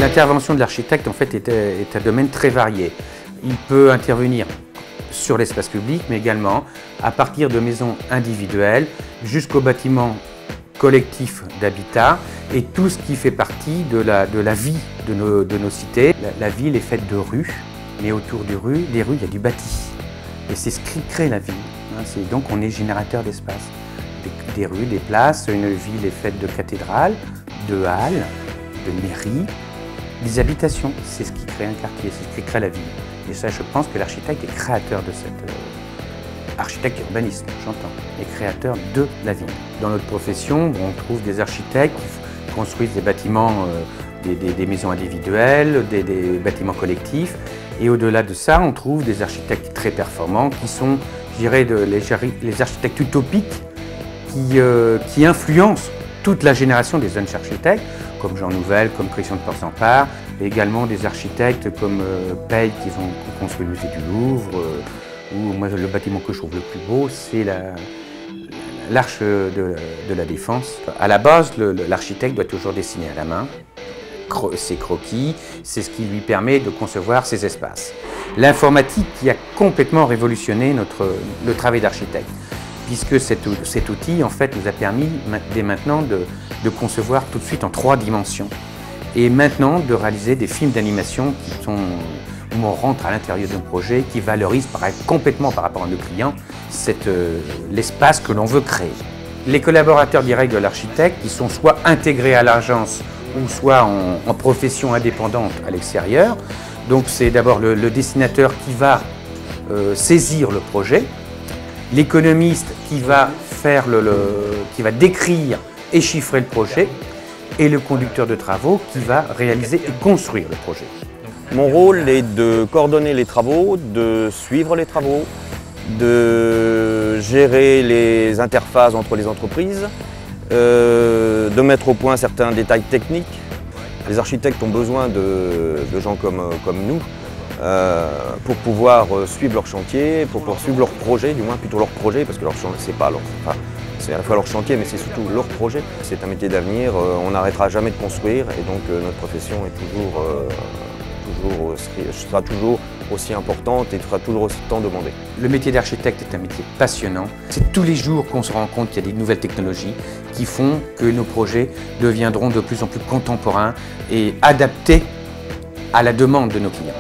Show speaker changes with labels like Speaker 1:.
Speaker 1: L'intervention de l'architecte en fait est un domaine très varié. Il peut intervenir sur l'espace public, mais également à partir de maisons individuelles jusqu'aux bâtiments collectifs d'habitat et tout ce qui fait partie de la vie de nos cités. La ville est faite de rues, mais autour des rues, il y a du bâti. Et c'est ce qui crée la ville. Donc on est générateur d'espace. Des rues, des places, une ville est faite de cathédrales, de halles, de mairies, des habitations. C'est ce qui crée un quartier, c'est ce qui crée la ville. Et ça, je pense que l'architecte est créateur de cette... architecte et urbaniste, j'entends, est créateur de la ville. Dans notre profession, on trouve des architectes qui construisent des bâtiments, des maisons individuelles, des bâtiments collectifs. Et au-delà de ça, on trouve des architectes très performants qui sont, je dirais, les architectes utopiques qui influencent toute la génération des jeunes architectes, comme Jean Nouvel, comme Christian de Port-Sampard, et également des architectes comme Pey qui ont construit le musée du Louvre, ou moi le bâtiment que je trouve le plus beau, c'est l'arche de la Défense. À la base, l'architecte doit toujours dessiner à la main ses croquis, c'est ce qui lui permet de concevoir ses espaces. L'informatique qui a complètement révolutionné le travail d'architecte, puisque cet outil en fait nous a permis dès maintenant de concevoir tout de suite en 3 dimensions et maintenant de réaliser des films d'animation où on rentre à l'intérieur d'un projet qui valorise complètement par rapport à nos clients l'espace que l'on veut créer. Les collaborateurs directs de l'architecte qui sont soit intégrés à l'agence ou soit en profession indépendante à l'extérieur. Donc c'est d'abord le dessinateur qui va saisir le projet, l'économiste qui va décrire et chiffrer le projet, et le conducteur de travaux qui va réaliser et construire le projet.
Speaker 2: Mon rôle est de coordonner les travaux, de suivre les travaux, de gérer les interfaces entre les entreprises, de mettre au point certains détails techniques. Les architectes ont besoin de gens comme nous pour pouvoir suivre leur chantier, pour pouvoir suivre leur projet, du moins plutôt leur projet, parce que leur chantier, c'est pas leur... Enfin, c'est à la fois leur chantier, mais c'est surtout leur projet. C'est un métier d'avenir, on n'arrêtera jamais de construire, et donc notre profession sera toujours aussi importante et sera toujours aussi tant demandée.
Speaker 1: Le métier d'architecte est un métier passionnant. C'est tous les jours qu'on se rend compte qu'il y a des nouvelles technologies qui font que nos projets deviendront de plus en plus contemporains et adaptés à la demande de nos clients.